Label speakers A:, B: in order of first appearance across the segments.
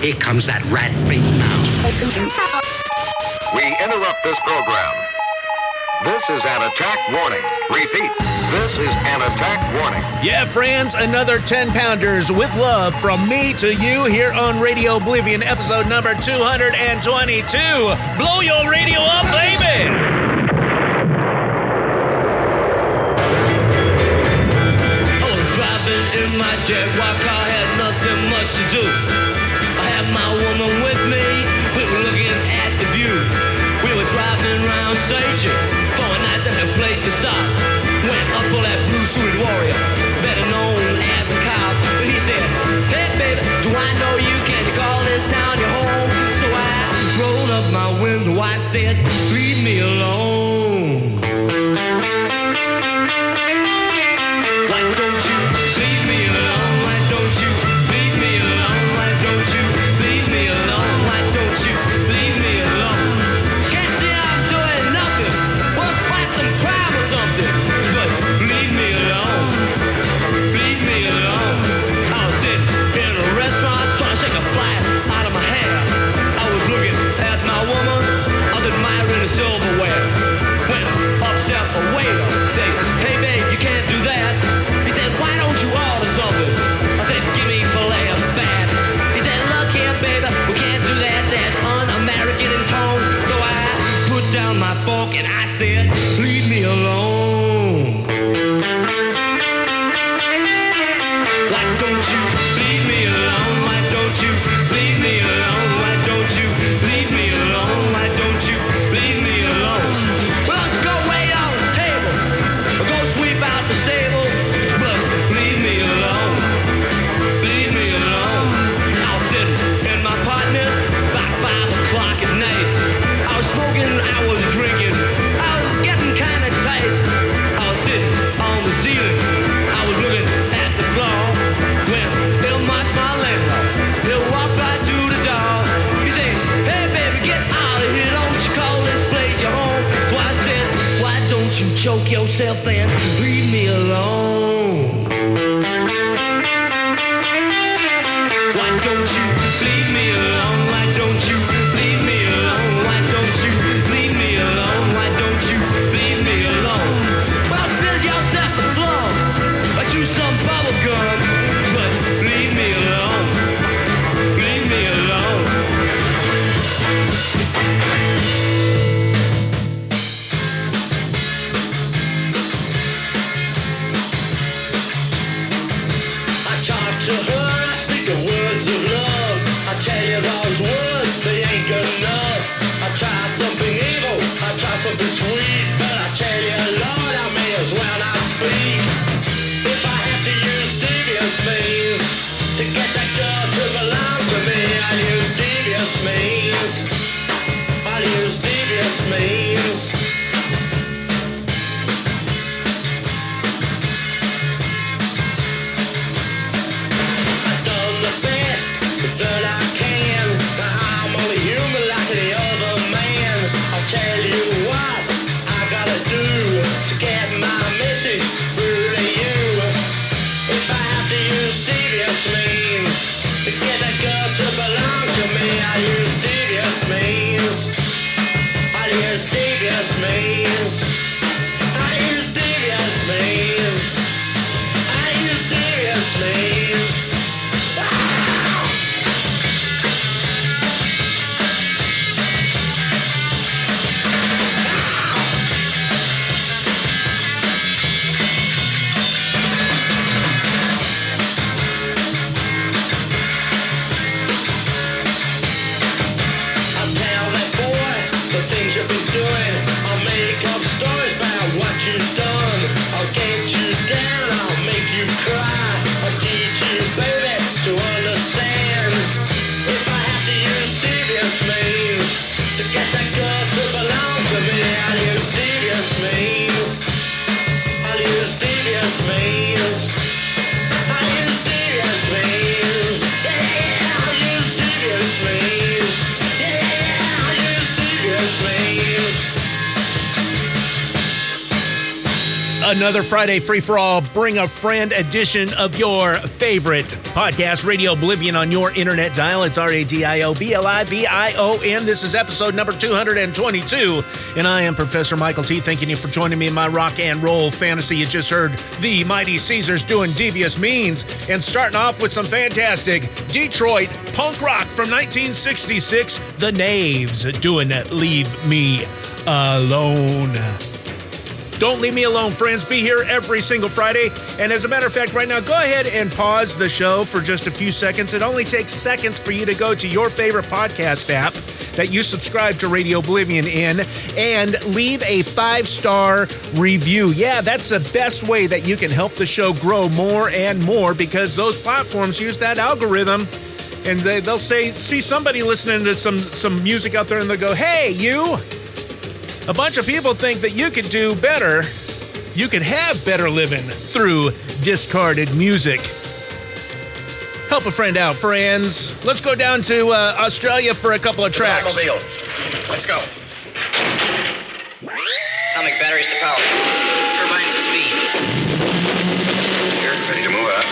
A: Here comes that rat beat now.
B: We interrupt this program. This is an attack warning. Repeat, this is an attack warning.
C: Yeah, friends, another 10-pounders with love from me to you here on Radioblivion, episode number 222. Blow your radio up, baby!
D: I was driving in my Jaguar car, had nothing much to do. I had my woman with me, we were looking at the view. We were driving around searching for a nice little place to stop. Went up for that blue-suited warrior, better known as the cop. But he said, hey baby, do I know you? Can you call this town your home? So I rolled up my window, I said, leave me alone. Why don't you leave me alone? Why don't you leave me alone? Why don't you leave me alone? Why don't you leave me alone? Can't see I'm doing nothing. Well, fight some crime or something. But leave me alone. Leave me alone. I was sitting in a restaurant trying to shake a fly out of my hair. I was looking at my woman. I was admiring the silverware. When up stepped a waiter, say, hey babe, you can't do that. He said, why don't you order something? I said, give me filet of fat. He said, look here, baby, we can't do that. That's un-American in tone. So I put down my fork and I said, leave me alone. Why don't you leave me alone? Why don't you leave me alone? Why don't you leave me alone? Why don't you leave me alone? Well, go wait on the table, or go sweep out the stable, but leave me alone. Leave me alone. I was sitting in my apartment about 5 o'clock at night. I was smoking, I was drinking, I was getting kind of tight. I was sitting on the ceiling, I was looking at the floor, when he'll march my landlord, he'll walk right to the door. He said, hey baby, get out of here, don't you call this place your home. So I said, why don't you choke yourself and leave me alone? Why don't you leave me alone? Why don't you leave me alone? Why don't you leave me alone? Why don't you leave me alone? Well, build yourself a slum, or chew some bubble gum, but leave me alone. Leave me alone. I talk to her, I speak the words of love. I tell you those words, they ain't good enough. I try something evil, I try something sweet, but I tell you, Lord, I may as well not speak. If I have to use devious means to get that girl to belong to me, I'll use devious means. I'll use devious means. I've done the best that I can. I'm only human like the other man. I'll tell you what I gotta do to get my message through to you. If I have to use devious means to get that girl to belong to me, I'll use devious means. I'll use devious means. I'll use devious means. I'll use devious means. I'll tell that boy the things you've been doing. I'll make up stories about what you've done. I'll get you down, I'll make you cry. I'll teach you, baby, to understand. If I have to use devious means to get that girl to belong to me, I'll use devious means. I'll use devious means. I'll use devious means. Yeah, I'll use devious means. Yeah, I'll use devious means.
C: Another Friday free-for-all, bring a friend edition of your favorite podcast, Radio Oblivion, on your internet dial. It's RadioBlivion. This is episode number 222, and I am Professor Michael T. Thanking you for joining me in my rock and roll fantasy. You just heard the Mighty Caesars doing Devious Means, and starting off with some fantastic Detroit punk rock from 1966, the Knaves doing Leave Me Alone. Don't leave me alone, friends. Be here every single Friday. And as a matter of fact, right now, go ahead and pause the show for just a few seconds. It only takes seconds for you to go to your favorite podcast app that you subscribe to Radio Oblivion in and leave a 5-star review. Yeah, that's the best way that you can help the show grow more and more, because those platforms use that algorithm, and they'll see somebody listening to some music out there, and they'll go, hey, you! A bunch of people think that you could do better. You could have better living through discarded music. Help a friend out, friends. Let's go down to Australia for a couple of tracks.
E: Batmobile. Let's go. Atomic batteries to power. Turbines to speed.
B: Here, ready to move out.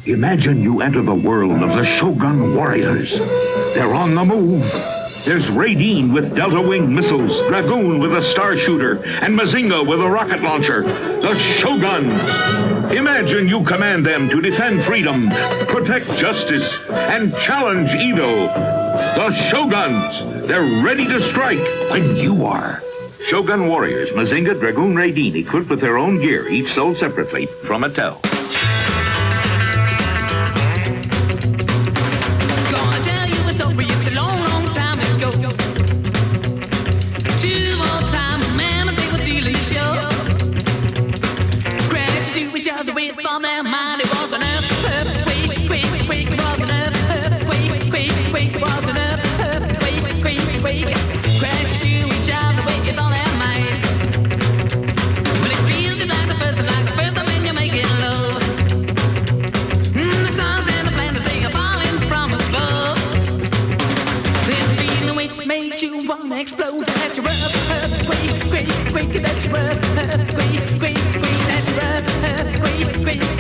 F: Imagine you enter the world of the Shogun warriors. They're on the move. There's Raideen with delta-wing missiles, Dragoon with a star shooter, and Mazinga with a rocket launcher. The Shoguns. Imagine you command them to defend freedom, protect justice, and challenge evil. The Shoguns. They're ready to strike when you are. Shogun warriors, Mazinga, Dragoon, Raideen, equipped with their own gear, each sold separately from Mattel.
D: Explode, that's rough, quake, that's rough, quake, that's rough,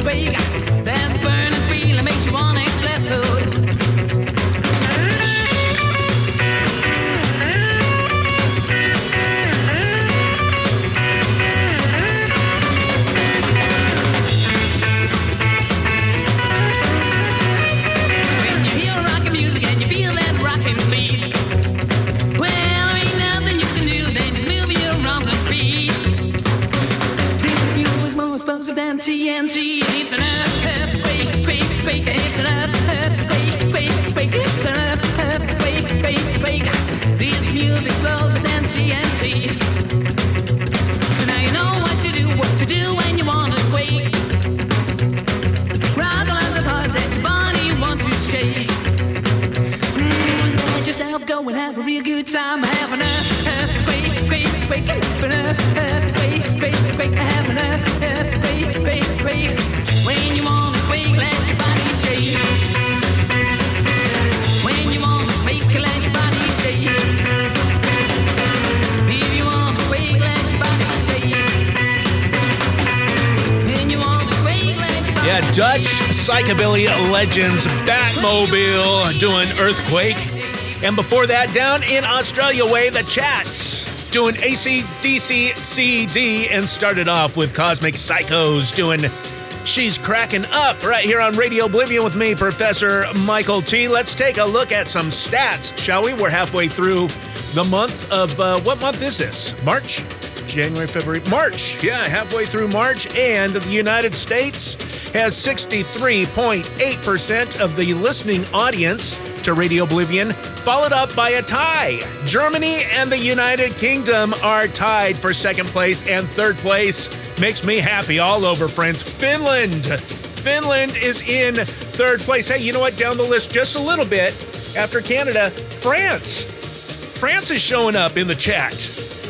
D: quake, that burning feeling makes you wanna explode. When you hear rockin' music and you feel that rockin' beat, than TNT, it's an earthquake, it's an earthquake, it's an earthquake. This music blows than TNT. So now you know what to do when you wanna quake. Rock like the heart that your body wants to shake. Let yourself go and have a real good time. Have an earthquake, an earthquake, have an earthquake. When you wanna quake, let your body shake. When you wanna quake, let your body shake. If you wanna quake, let your body shake. When you wanna quake, let your body
C: Yeah, Dutch Psychobilly legends Batmobile doing Earthquake. And before that, down in Australia way, the Chats doing AC/DC CD, and started off with Cosmic Psychos doing She's Cracking Up right here on Radioblivion with me, Professor Michael T. Let's take a look at some stats, shall we? We're halfway through the month of, what month is this? March? January, February, March. Yeah, halfway through March, and the United States has 63.8% of the listening audience to Radioblivion, followed up by a tie. Germany and the United Kingdom are tied for second place, and third place makes me happy all over, friends. Finland is in third place. Hey, you know what? Down the list just a little bit after Canada, France is showing up in the chat,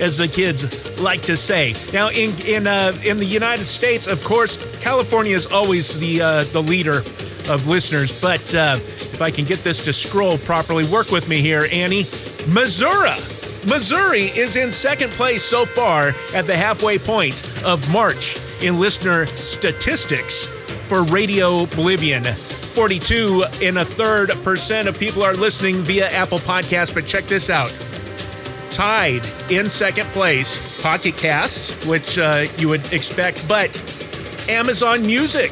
C: as the kids like to say. Now, in the United States, of course, California is always the leader of listeners, but if I can get this to scroll properly, work with me here, Annie. Missouri is in second place so far at the halfway point of March in listener statistics for Radioblivion. 42.33% of people are listening via Apple Podcasts, but check this out. Tied in second place, Pocket Casts, which you would expect, but Amazon Music.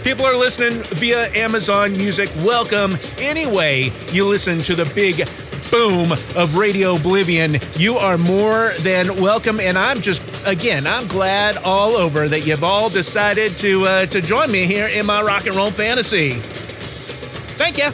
C: People are listening via Amazon Music. Welcome. Anyway, you listen to the big boom of Radioblivion. You are more than welcome, and I'm glad all over that you've all decided to join me here in my rock and roll fantasy. Thank you.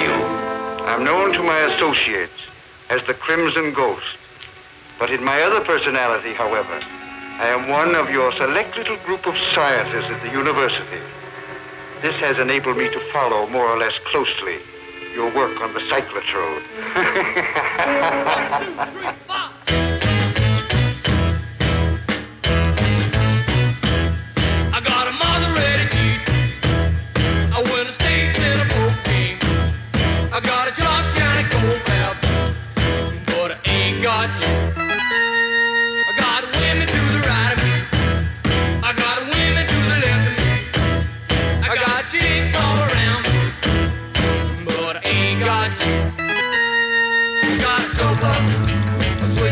G: you? I'm known to my associates as the Crimson Ghost. But in my other personality, however, I am one of your select little group of scientists at the university. This has enabled me to follow more or less closely your work on the cyclotrode.
D: 1, 2, 3, 4. I got a Maserati Jeep. I win a state in a poker game. I got a Charles County gold belt, but I ain't got you. I got women to the right of me. I got women to the left of me. I got chicks all around me, but I ain't got you. I got a sofa, a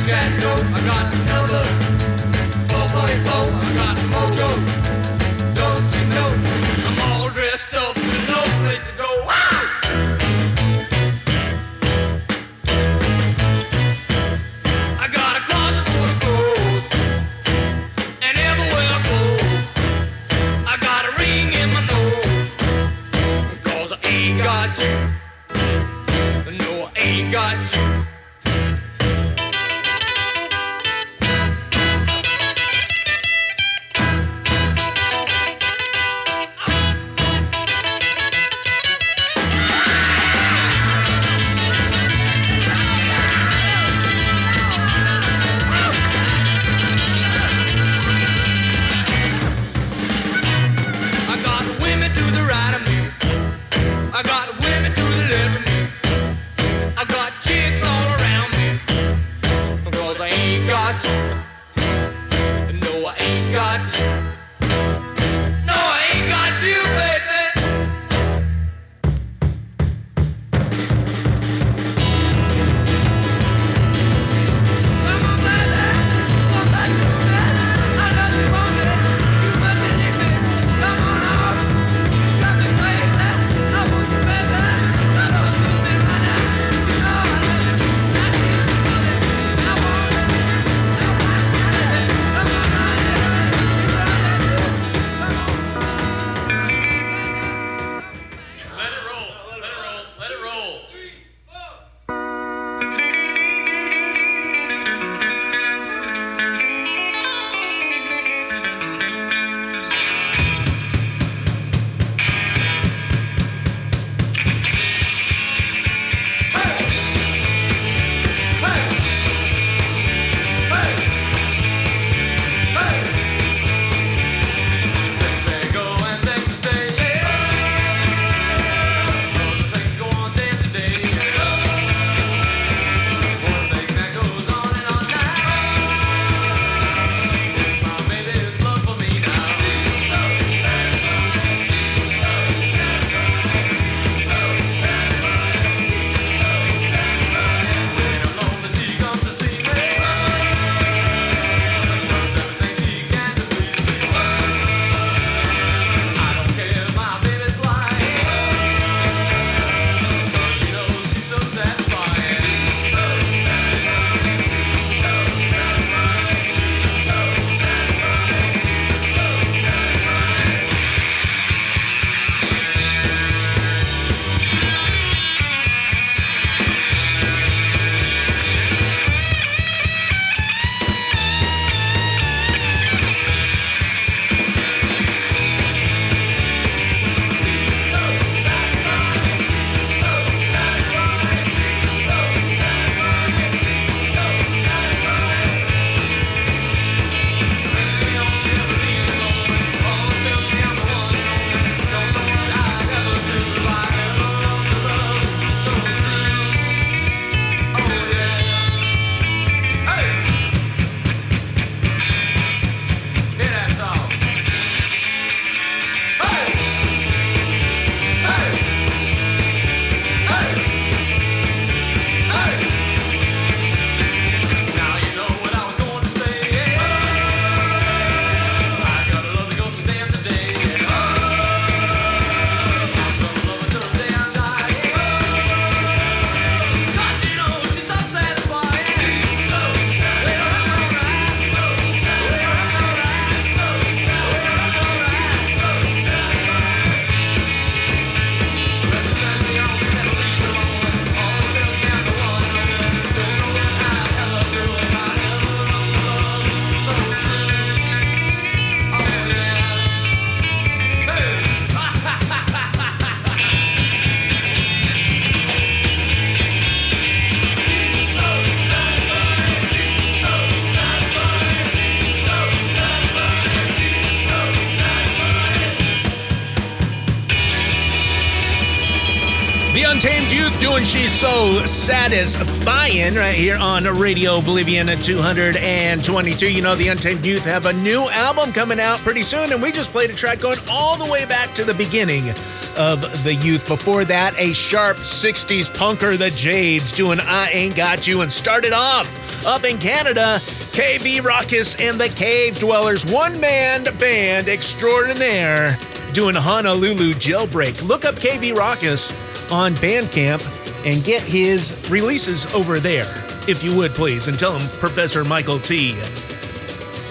C: Untamed Youth doing She's So Satisfying right here on Radioblivion at 222. You know, the Untamed Youth have a new album coming out pretty soon, and we just played a track going all the way back to the beginning of the Youth. Before that, a sharp 60s punker, the Jades, doing I Ain't Got You, and started off up in Canada, KV Raucous and the Cave Dwellers, one-man band extraordinaire, doing Honolulu Jailbreak. Look up KV Raucous on Bandcamp and get his releases over there, if you would, please, and tell him Professor Michael T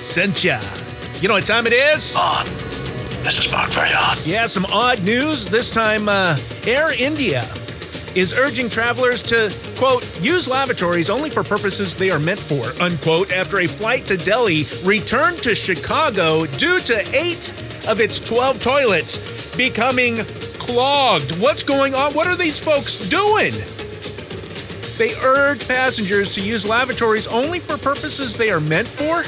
C: sent ya. You know what time it is?
H: Odd. This is Mark, very odd.
C: Yeah, some odd news. This time, Air India is urging travelers to, quote, use lavatories only for purposes they are meant for, unquote, after a flight to Delhi returned to Chicago due to 8 of its 12 toilets becoming clogged. What's going on? What are these folks doing? They urge passengers to use lavatories only for purposes they are meant for?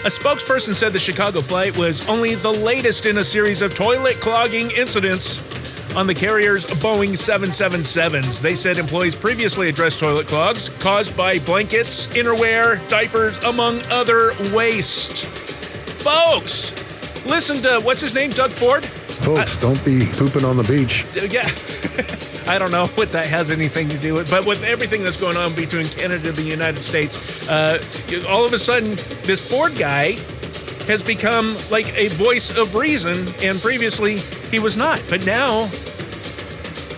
C: A spokesperson said the Chicago flight was only the latest in a series of toilet clogging incidents on the carrier's Boeing 777s. They said employees previously addressed toilet clogs caused by blankets, innerwear, diapers, among other waste. Folks, listen to, what's his name, Doug Ford?
I: Folks, don't be pooping on the beach.
C: Yeah. I don't know what that has anything to do with, but with everything that's going on between Canada and the United States, all of a sudden, this Ford guy has become like a voice of reason, and previously he was not. But now,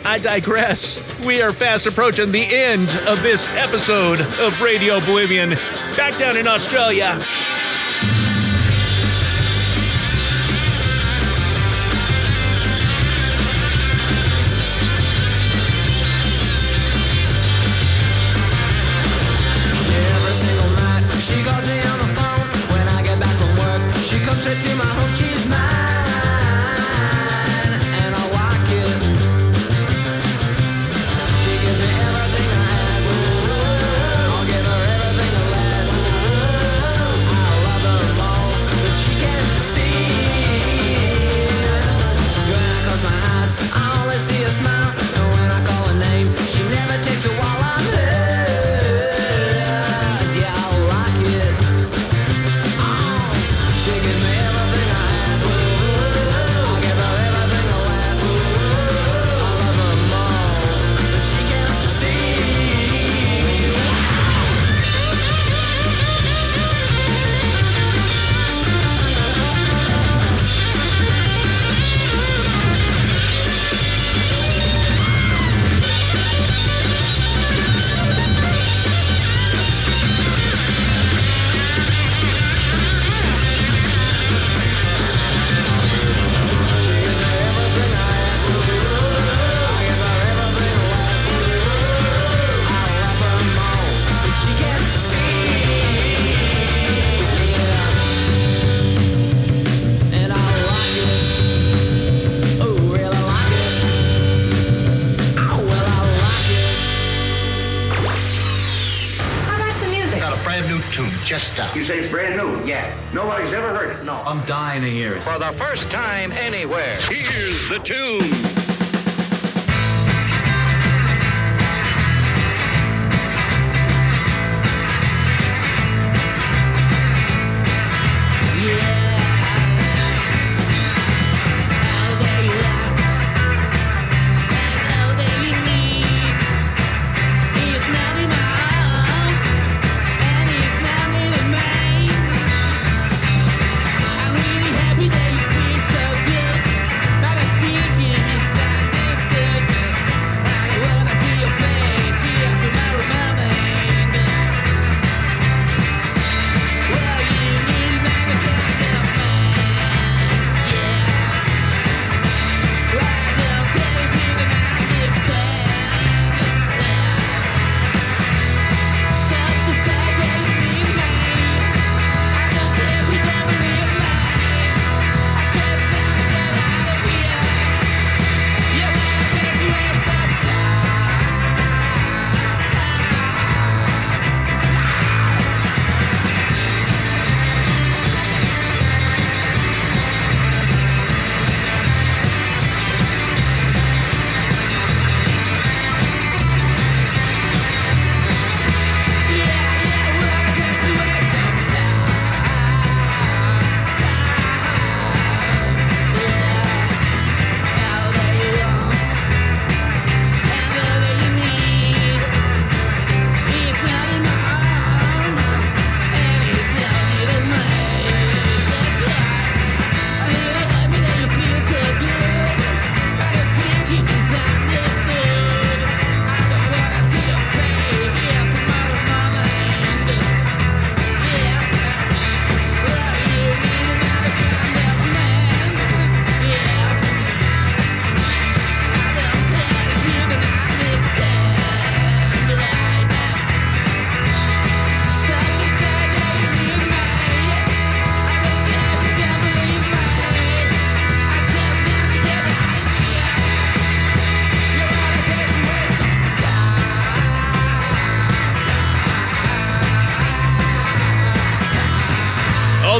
C: I digress. We are fast approaching the end of this episode of Radioblivion. Back down in Australia.
D: She calls me on the phone when I get back from work. She comes straight to my home, she's mine, and I like it. She gives me everything I ask. I'll give her everything less. I love her more, but she can't see. When I close my eyes, I only see a smile, and when I call her name, she never takes it while I'm here.
J: You say it's brand new? Yeah. Nobody's ever heard it? No.
H: I'm dying to hear it.
B: For the first time anywhere.
A: Here's the tune.
D: I'm really happy that you feel so good, but I feel you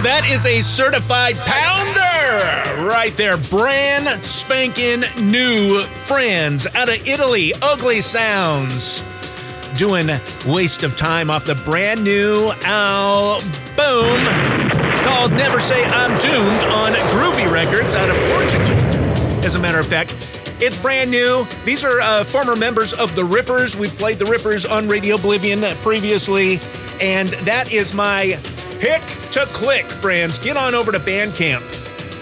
C: that is a certified pounder right there. Brand spanking new friends out of Italy. Ugly Sounds. Doing Waste of Time off the brand new album called Never Say I'm Doomed on Groovy Records out of Portugal. As a matter of fact, it's brand new. These are former members of the Rippers. We've played the Rippers on Radioblivion previously, and that is my pick to click, friends. Get on over to Bandcamp,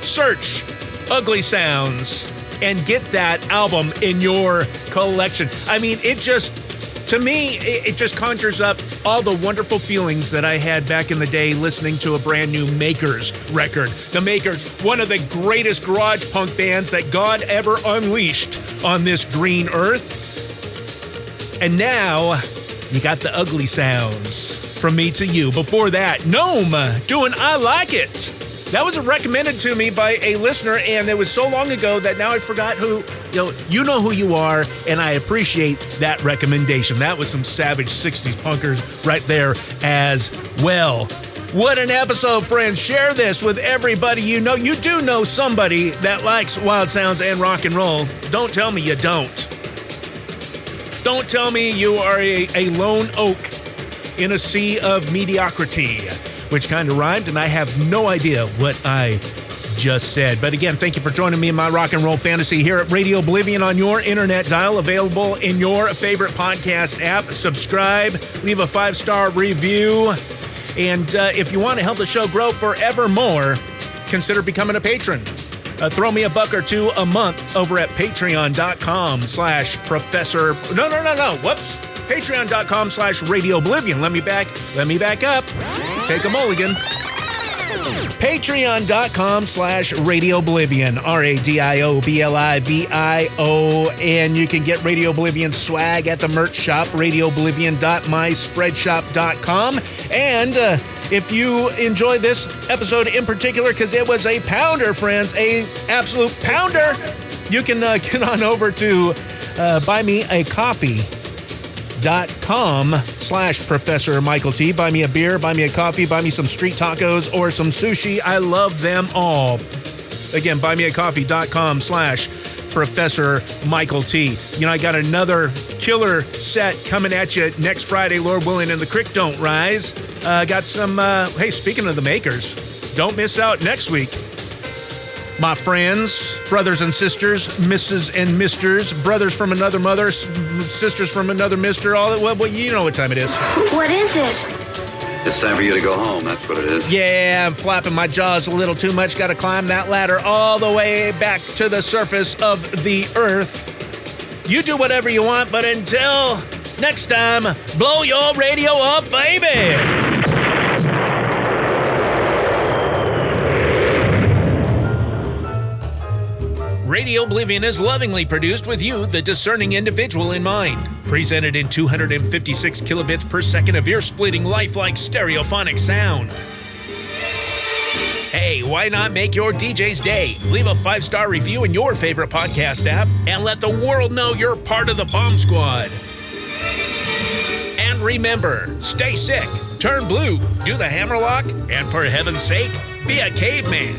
C: search Ugly Sounds, and get that album in your collection. I mean, to me, it just conjures up all the wonderful feelings that I had back in the day listening to a brand new Makers record. The Makers, one of the greatest garage punk bands that God ever unleashed on this green earth. And now, you got the Ugly Sounds from me to you. Before that, Gnome doing I Like It. That was recommended to me by a listener, and it was so long ago that now I forgot who. You know who you are, and I appreciate that recommendation. That was some savage 60s punkers right there as well. What an episode, friends. Share this with everybody you know. You do know somebody that likes wild sounds and rock and roll. Don't tell me you don't. Don't tell me you are a lone oak in a sea of mediocrity, which kind of rhymed, and I have no idea what I just said. But again, thank you for joining me in my rock and roll fantasy here at Radioblivion on your internet dial, available in your favorite podcast app. Subscribe, leave a 5-star review, and if you want to help the show grow forevermore, consider becoming a patron. Throw me $1 or $2 a month over at patreon.com/professor. No. Whoops. Patreon.com/Radioblivion. Let me back up. Take a mulligan. Patreon.com/Radioblivion. RadioBlivion. You can get RadioOblivion swag at the merch shop, radioblivion.myspreadshop.com. And if you enjoy this episode in particular, because it was a pounder, friends, a absolute pounder, you can get on over to buymeacoffee.com/Professor Michael T. Buy me a beer, buy me a coffee, buy me some street tacos or some sushi. I love them all. Again, buymeacoffee.com/Professor Michael T. I got another killer set coming at you next Friday, Lord willing, and the creek don't rise. Got some, hey, speaking of the Makers, don't miss out next week. My friends, brothers and sisters, Mrs. and Misters, brothers from another mother, sisters from another mister, all that. Well, you know what time it is.
K: What is it?
H: It's time for you to go home, that's what it is.
C: Yeah, I'm flapping my jaws a little too much. Got to climb that ladder all the way back to the surface of the earth. You do whatever you want, but until next time, blow your radio up, baby! Radioblivion is lovingly produced with you, the discerning individual, in mind. Presented in 256 kilobits per second of ear-splitting, lifelike stereophonic sound. Hey, why not make your DJ's day? Leave a 5-star review in your favorite podcast app and let the world know you're part of the Bomb Squad. And remember, stay sick, turn blue, do the hammerlock, and for heaven's sake, be a caveman.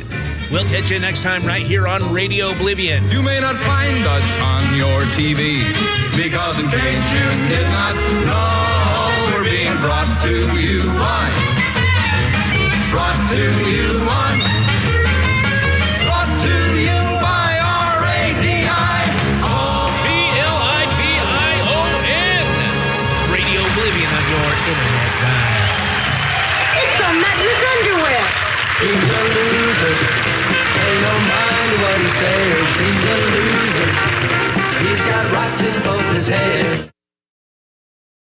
C: We'll catch you next time right here on Radioblivion.
L: You may not find us on your TV, because in case you did not know, we're being brought to you on. Brought to you on. Brought to you by RADIOblivion.
C: It's Radioblivion on your internet dial.
K: It's a Magnus underwear.
D: He's a loser. Ain't no mind what he says. He's a loser. He's got rocks in both his heads.